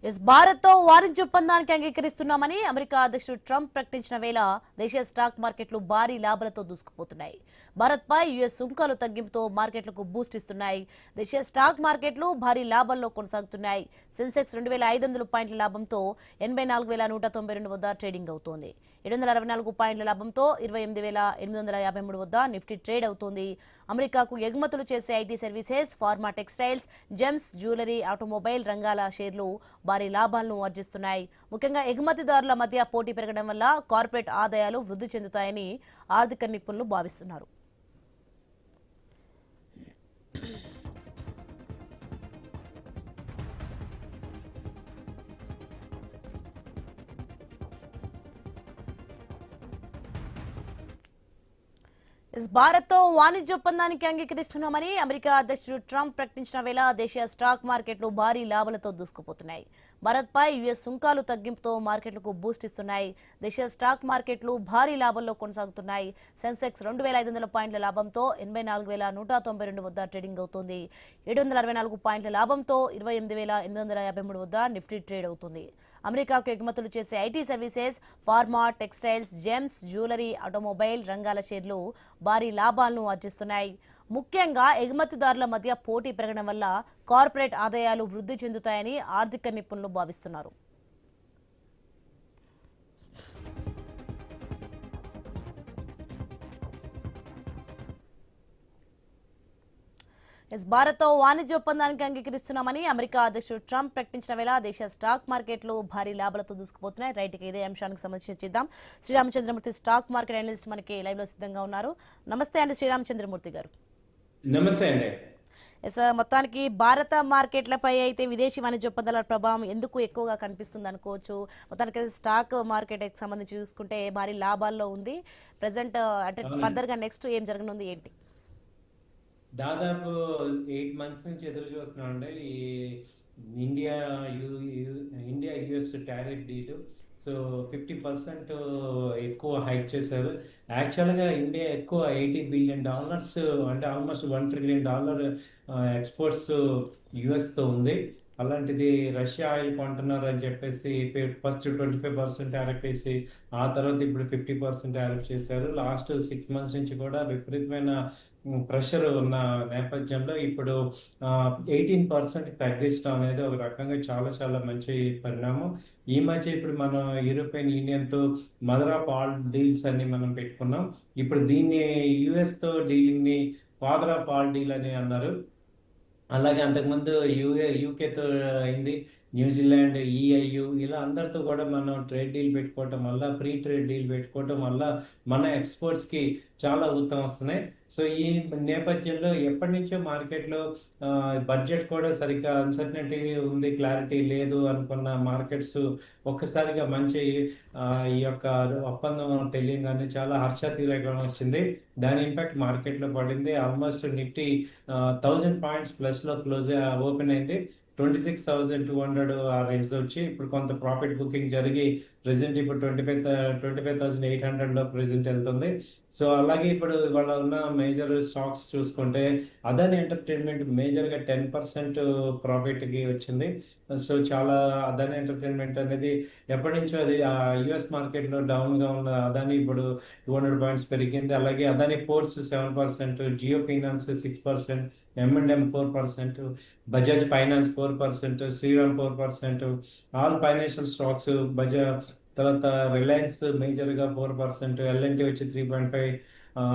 భారత్తో వాణిజ్య ఒప్పందానికి అంగీకరిస్తున్నామని అమెరికా అధ్యక్షుడు ట్రంప్ ప్రకటించిన వేళ దేశీయ స్టాక్ మార్కెట్లు భారీ లాభాలతో దూసుకుపోతున్నాయి. భారత్పై యుఎస్ సుంకాలు తగ్గింపుతో మార్కెట్లకు బూస్ట్ ఇస్తున్నాయి. దేశీయ స్టాక్ మార్కెట్లు భారీ లాభాల్లో కొనసాగుతున్నాయి. సెన్సెక్స్ 2,500 పాయింట్ల లాభంతో 84,192 వద్ద ట్రేడింగ్ అవుతోంది. 764 పాయింట్ల లాభంతో 28,853 వద్ద నిఫ్టీ ట్రేడ్ అవుతోంది. అమెరికాకు ఎగుమతులు చేసే IT services, pharma, textiles, gems, jewellery, automobile రంగాల షేర్లు భారీ లాభాలను ఆర్జిస్తున్నాయి. ముఖ్యంగా ఎగుమతిదారుల మధ్య పోటీ పెరగడం వల్ల కార్పొరేట్ ఆదాయాలు వృద్ధి చెందుతాయని ఆర్థిక నిపుణులు భావిస్తున్నారు. భారత్తో వాణిజ్య ఒప్పందానికి అంగీకరిస్తున్నామని అమెరికా అధ్యక్షుడు ట్రంప్ ప్రకటించిన వేళ దేశీయ స్టాక్ మార్కెట్లు భారీ లాభాలతో దూసుకుపోతున్నాయి. భారత్పై యుఎస్ సుంకాలు తగ్గింపుతో మార్కెట్లకు బూస్ట్ ఇస్తున్నాయి. దేశీయ స్టాక్ మార్కెట్లు భారీ లాభాల్లో కొనసాగుతున్నాయి. సెన్సెక్స్ 2,500 పాయింట్ల లాభంతో 84,192 వద్ద ట్రేడింగ్ అవుతోంది. 764 పాయింట్ల లాభంతో 28,853 వద్ద నిఫ్టీ ట్రేడ్ అవుతుంది. అమెరికాకు ఎగుమతులు చేసే IT services, pharma, textiles, gems, jewellery, automobile రంగాల షేర్లు భారీ లాభాలను ఆర్జిస్తున్నాయి. ముఖ్యంగా ఎగుమతిదారుల మధ్య పోటీ పెరగడం వల్ల కార్పొరేట్ ఆదాయాలు వృద్ధి చెందుతాయని ఆర్థిక నిపుణులు భావిస్తున్నారు. భారత్తో వాణిజ్య ఒప్పందానికి అంగీకరిస్తున్నామని అమెరికా అధ్యక్షుడు ట్రంప్ ప్రకటించిన వేళ దేశీయ స్టాక్ మార్కెట్లు భారీ లాభాలతో దూసుకుపోతున్నాయి. రైట్, ఇదే అంశానికి సంబంధించి చేద్దాం. శ్రీరామచంద్రమూర్తి స్టాక్ మార్కెట్ అనలిస్ట్ మనకి లైవ్ లో సిద్ధంగా ఉన్నారు. నమస్తే అండి శ్రీరామచంద్రమూర్తి గారు. నమస్తే అండి. మొత్తానికి భారత మార్కెట్లపై అయితే విదేశీ వాణిజ్య ఒప్పందాల ప్రభావం ఎందుకు ఎక్కువగా కనిపిస్తుంది అనుకోవచ్చు? మొత్తానికి స్టాక్ మార్కెట్ సంబంధించి చూసుకుంటే భారీ లాభాల్లో ఉంది. ప్రజెంట్ అంటే ఫర్దర్ గా నెక్స్ట్ ఏం జరగనుంది ఏంటి? దాదాపు 8 months నుంచి ఎదురు చూస్తున్నాం అండి ఈ India India US tariff deal. So 50% ఎక్కువ హైక్ చేశారు. యాక్చువల్గా ఇండియా ఎక్కువ $80 బిలియన్ అంటే ఆల్మోస్ట్ $1 ట్రిలియన్ ఎక్స్పోర్ట్స్ యుఎస్తో ఉంది. అలాంటిది రష్యా ఆయిల్ కొంటున్నారు అని చెప్పేసి ఫస్ట్ 25% టారిఫ్ వేసి ఆ తర్వాత ఇప్పుడు 50% టారిఫ్ చేశారు. లాస్ట్ 6 months నుంచి కూడా విపరీతమైన ప్రెషర్ ఉన్న నేపథ్యంలో ఇప్పుడు 18% తగ్గించడం అనేది ఒక రకంగా చాలా చాలా మంచి పరిణామం. ఈ మధ్య ఇప్పుడు మనం యూరోపియన్ యూనియన్తో మదర్ ఆఫ్ ఆల్ డీల్స్ అని మనం పెట్టుకున్నాం. ఇప్పుడు దీన్ని యుఎస్తో డీలింగ్ని ఫాదర్ ఆఫ్ ఆల్ డీల్ అని అన్నారు. అలాగే అంతకుముందు యూకేతో అయింది, న్యూజిలాండ్, ఈఐయు ఇలా అందరితో కూడా మనం ట్రేడ్ డీల్ పెట్టుకోవటం వల్ల, ఫ్రీ ట్రేడ్ డీల్ పెట్టుకోవటం వల్ల మన ఎక్స్పోర్ట్స్కి చాలా ఊతం వస్తున్నాయి. సో ఈ నేపథ్యంలో ఎప్పటి నుంచో మార్కెట్లో బడ్జెట్ కూడా సరిగ్గా అన్సర్టనిటీ ఉంది, క్లారిటీ లేదు అనుకున్న మార్కెట్స్ ఒక్కసారిగా మంచి ఈ యొక్క ఒప్పందం తెలియగానే చాలా హర్షాతిరేకం వచ్చింది. దాని ఇంపాక్ట్ మార్కెట్లో పడింది. ఆల్మోస్ట్ నిఫ్టీ 1000 పాయింట్స్ ప్లస్లో ఓపెన్ అయింది. 26,200 ఆ రేంజ్ వచ్చి ఇప్పుడు కొంత ప్రాఫిట్ బుకింగ్ జరిగి ప్రెసెంట్ ఇప్పుడు 25,800లో ప్రెసెంట్ వెళ్తుంది. సో అలాగే ఇప్పుడు ఇవాళ ఉన్న మేజర్ స్టాక్స్ చూసుకుంటే అదాని ఎంటర్టైన్మెంట్ మేజర్గా 10% ప్రాఫిట్కి వచ్చింది. సో చాలా అదాని ఎంటర్టైన్మెంట్ అనేది ఎప్పటి నుంచో అది యుఎస్ మార్కెట్లో డౌన్గా ఉన్న అదాని ఇప్పుడు 200 పాయింట్స్ పెరిగింది. అలాగే Adani ports 7%, Jio finance 6%, M&M 4%, Bajaj finance 4%, Shriram 4%, all financial stocks తర్వాత రిలయన్స్ మేజర్గా 4%, ఎల్ఎన్టీ వచ్చి 3.5,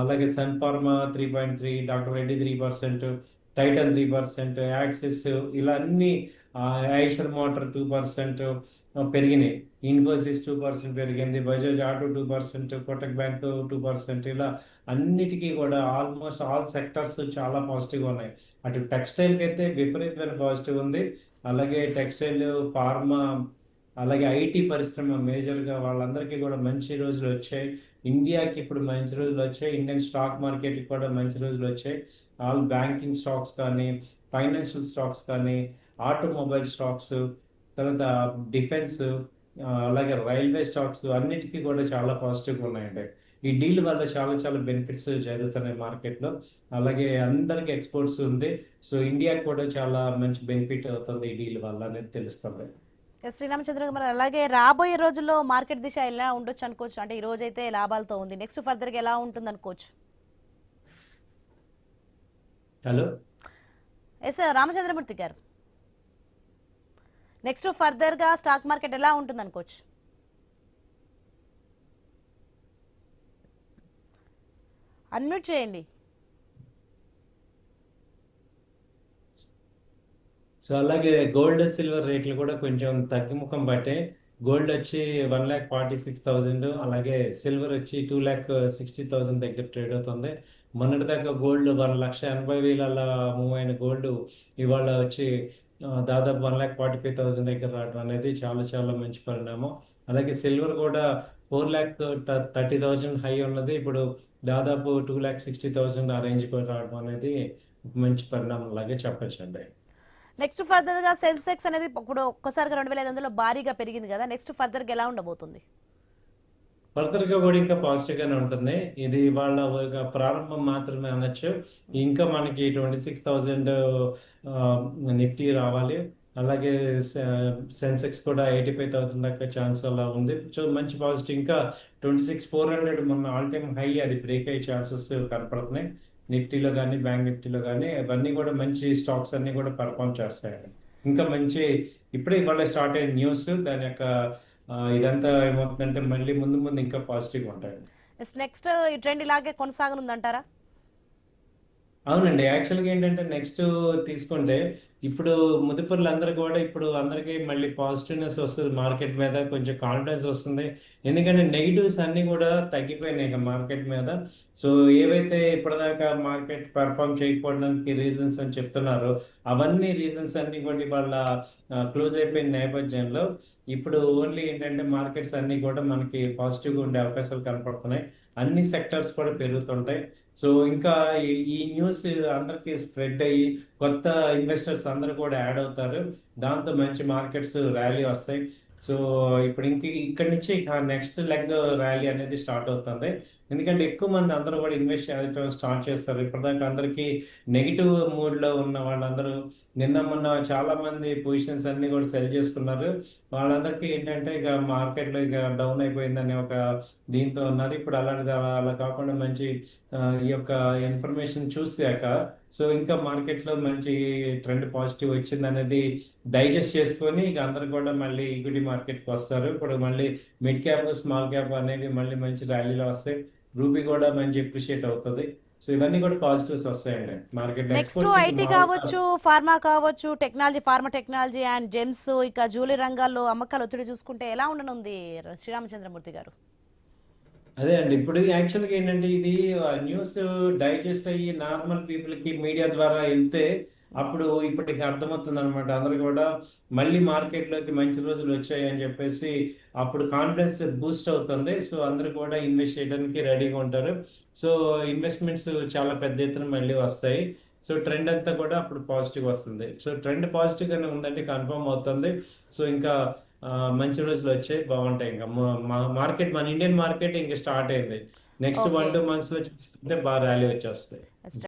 అలాగే Sun Pharma 3.3, doctor Reddy 3%, Titan 3%, Axis ఇలా అన్ని, ఐషర్ మోటార్ 2% పెరిగినాయి. ఇన్ఫోసిస్ 2% పెరిగింది, బజాజ్ ఆటో 2%, కోటక్ బ్యాంక్ 2%. ఇలా అన్నిటికీ కూడా ఆల్మోస్ట్ ఆల్ సెక్టర్స్ చాలా పాజిటివ్గా ఉన్నాయి. అటు టెక్స్టైల్కి అయితే విపరీతమైన పాజిటివ్ ఉంది. అలాగే టెక్స్టైల్, ఫార్మా, అలాగే ఐటీ పరిశ్రమ మేజర్గా వాళ్ళందరికీ కూడా మంచి రోజులు వచ్చాయి. ఇండియాకి ఇప్పుడు మంచి రోజులు వచ్చాయి. ఇండియన్ స్టాక్ మార్కెట్కి కూడా మంచి రోజులు వచ్చాయి. ఆల్ బ్యాంకింగ్ స్టాక్స్ కానీ, ఫైనాన్షియల్ స్టాక్స్ కానీ, ఆటోమొబైల్ స్టాక్స్, తర్వాత డిఫెన్స్, అలాగే రైల్వే స్టాక్స్ అన్నిటికీ కూడా చాలా పాజిటివ్గా ఉన్నాయండి. ఈ డీల్ వల్ల చాలా చాలా బెనిఫిట్స్ జరుగుతున్నాయి మార్కెట్లో. అలాగే అందరికి ఎక్స్పోర్ట్స్ ఉంది. సో ఇండియాకి కూడా చాలా మంచి బెనిఫిట్ అవుతుంది ఈ డీల్ వల్ల అనేది తెలుస్తుంది. ఎస్ శ్రీరామచంద్ర మరి అలాగే రాబోయే రోజుల్లో మార్కెట్ దిశ ఎలా ఉండొచ్చు అనుకోవచ్చు? అంటే ఈ రోజు అయితే లాభాలతో ఉంది, నెక్స్ట్ ఫర్దర్గా ఎలా ఉంటుంది అనుకోవచ్చు? హలో. ఎస్ రామచంద్రమూర్తి గారు, నెక్స్ట్ ఫర్దర్గా స్టాక్ మార్కెట్ ఎలా ఉంటుంది అనుకోవచ్చు? అన్మ్యూట్ చేయండి. సో అలాగే గోల్డ్ సిల్వర్ రేట్లు కూడా కొంచెం తగ్గుముఖం పట్టే. గోల్డ్ వచ్చి 1,46,000, అలాగే సిల్వర్ వచ్చి 2,60,000 దగ్గర ట్రేడ్ అవుతుంది. మొన్నటిదాకా గోల్డ్ 1,80,000 అలా మూవ్ అయిన గోల్డ్ ఇవాళ వచ్చి దాదాపు 1,45,000 దగ్గర రావడం అనేది చాలా చాలా మంచి పరిణామం. అలాగే సిల్వర్ కూడా 4,30,000 హై ఉన్నది, ఇప్పుడు దాదాపు 2,60,000 ఆ రేంజ్ కూడా రావడం అనేది ఒక మంచి పరిణామం లాగే చెప్పొచ్చండి. నెక్స్ట్ ఫర్దర్గా సెన్సెక్స్ అనేది ఇప్పుడు ఒక్కసారిగా 2,500 భారీగా పెరిగింది కదా, నెక్స్ట్ ఫర్దర్గా ఎలా ఉండబోతుంది? ఫర్దర్గా కూడా ఇంకా పాజిటివ్గానే ఉంటుంది. ఇది వాళ్ళ ఒక ప్రారంభం మాత్రమే అనొచ్చు. ఇంకా మనకి 26,000 నిఫ్టీ రావాలి. అలాగే సెన్సెక్స్ కూడా 85,000 దాకా ఛాన్స్ అలా ఉంది. సో మంచి పాజిటివ్. ఇంకా 26,400 మొన్న ఆల్ టైమ్ హై, అది బ్రేక్ అయ్యే ఛాన్సెస్ కనపడుతున్నాయి. నిఫ్టీలో కానీ బ్యాంక్ నిఫ్టీలో కానీ అవన్నీ కూడా మంచి స్టాక్స్ అన్ని కూడా పర్ఫామ్ చేస్తాయండి. ఇంకా మంచి ఇప్పుడే ఇవాళ స్టార్ట్ అయిన న్యూస్ దాని యొక్క ఇదంతా ఏమవుతుందంటే మళ్ళీ ముందు ముందు ఇంకా పాజిటివ్గా ఉంటాయి. నెక్స్ట్ ఈ ట్రెండ్ ఇలాగే కొనసాగనుందంటారా? అవునండి. యాక్చువల్‌గా ఏంటంటే నెక్స్ట్ తీసుకుంటే ఇప్పుడు ముదుపర్లందరూ కూడా ఇప్పుడు అందరికీ మళ్ళీ పాజిటివ్‌నెస్ వస్తది మార్కెట్ మీద. కొంచెం కాన్ఫిడెన్స్ వస్తుంది. ఎందుకంటే నెగెటివ్స్ అన్నీ కూడా తగ్గిపోయినాయి ఇక మార్కెట్ మీద. సో ఏవైతే ఇప్పటిదాకా మార్కెట్ పెర్ఫార్మ్ చేయకపోవడానికి రీజన్స్ అని చెప్తున్నారో అవన్నీ రీజన్స్ అన్నీ కూడా ఇవాళ క్లోజ్ అయిపోయిన నేపథ్యంలో ఇప్పుడు ఓన్లీ ఏంటంటే మార్కెట్స్ అన్నీ కూడా మనకి పాజిటివ్‌గా ఉండే అవకాశాలు కనపడుతున్నాయి. అన్ని సెక్టార్స్ కూడా పెరుగుతుంటాయి. సో ఇంకా ఈ న్యూస్ అందరికీ స్ప్రెడ్ అయ్యి కొత్త ఇన్వెస్టర్స్ అందరూ కూడా యాడ్ అవుతారు. దాంతో మంచి మార్కెట్స్ ర్యాలీ వస్తాయి. సో ఇప్పుడు ఇక్కడి నుంచి నెక్స్ట్ లెగ్ ర్యాలీ అనేది స్టార్ట్ అవుతుంది. ఎందుకంటే ఎక్కువ మంది అందరూ కూడా ఇన్వెస్ట్ చేయడం స్టార్ట్ చేస్తారు. ఇప్పటిదాకా అందరికీ నెగిటివ్ మూడ్లో ఉన్న వాళ్ళందరూ నిన్న మొన్న చాలా మంది పొజిషన్స్ అన్ని కూడా సెల్ చేసుకున్నారు. వాళ్ళందరికీ ఏంటంటే ఇక మార్కెట్లో ఇక డౌన్ అయిపోయిందనే ఒక దీంతో ఉన్నారు. ఇప్పుడు అలాంటిది అలా కాకుండా మంచి ఈ యొక్క ఇన్ఫర్మేషన్ చూసాక సో ఇంకా మార్కెట్లో మంచి ట్రెండ్ పాజిటివ్ వచ్చిందనేది డైజెస్ట్ చేసుకొని ఇక అందరు కూడా మళ్ళీ ఈక్విటీ మార్కెట్కి వస్తారు. ఇప్పుడు మళ్ళీ మిడ్ క్యాప్ స్మాల్ క్యాప్ అనేవి మళ్ళీ మంచి ర్యాలీలో వస్తాయి. రూపీ కూడా మంచి అప్రిషియేట్ అవుతుంది. సో ఇవన్నీ కూడా పాజిటివ్స్ వస్తాయండి మార్కెట్. నెక్స్ట్ ఎక్స్పోర్ట్స్ ఐటీ కావచ్చు, ఫార్మా కావచ్చు, technology, pharma technology and gems, ఇక జ్యువెలరీ రంగాల్లో అమ్మకాలు ఒత్తిడి చూసుకుంటే ఎలా ఉండనుంది శ్రీరామచంద్రమూర్తి గారు? అదే అండి. ఇప్పుడు యాక్చువల్‌గా ఏంటంటే ఇది న్యూస్ డైజెస్ట్ అయ్యి నార్మల్ పీపుల్‌కి మీడియా ద్వారా ఎళ్తే అప్పుడు ఇప్పటికి అర్థమవుతుందనమాట. అందరూ కూడా మళ్ళీ మార్కెట్‌లోకి మంచి రోజులు వచ్చాయని చెప్పేసి అప్పుడు కాన్ఫిడెన్స్ బూస్ట్ అవుతుంది. సో అందరూ కూడా ఇన్వెస్ట్ చేయడానికి రెడీగా ఉంటారు. సో ఇన్వెస్ట్‌మెంట్స్ చాలా పెద్ద ఎత్తున మళ్ళీ వస్తాయి. సో ట్రెండ్ అంతా కూడా అప్పుడు పాజిటివ్‌గా వస్తుంది. సో ట్రెండ్ పాజిటివ్‌గానే ఉందంటే కన్ఫర్మ్ అవుతుంది. సో ఇంకా మంచి రోజులు వచ్చాయి, బాగుంటాయి. ఇంకా మార్కెట్, మన ఇండియన్ మార్కెట్ ఇంకా స్టార్ట్ అయింది. Next okay. 1-2 మంత్స్‌లో చూసుకుంటే బాగా ర్యాలీ వచ్చేస్తాయి.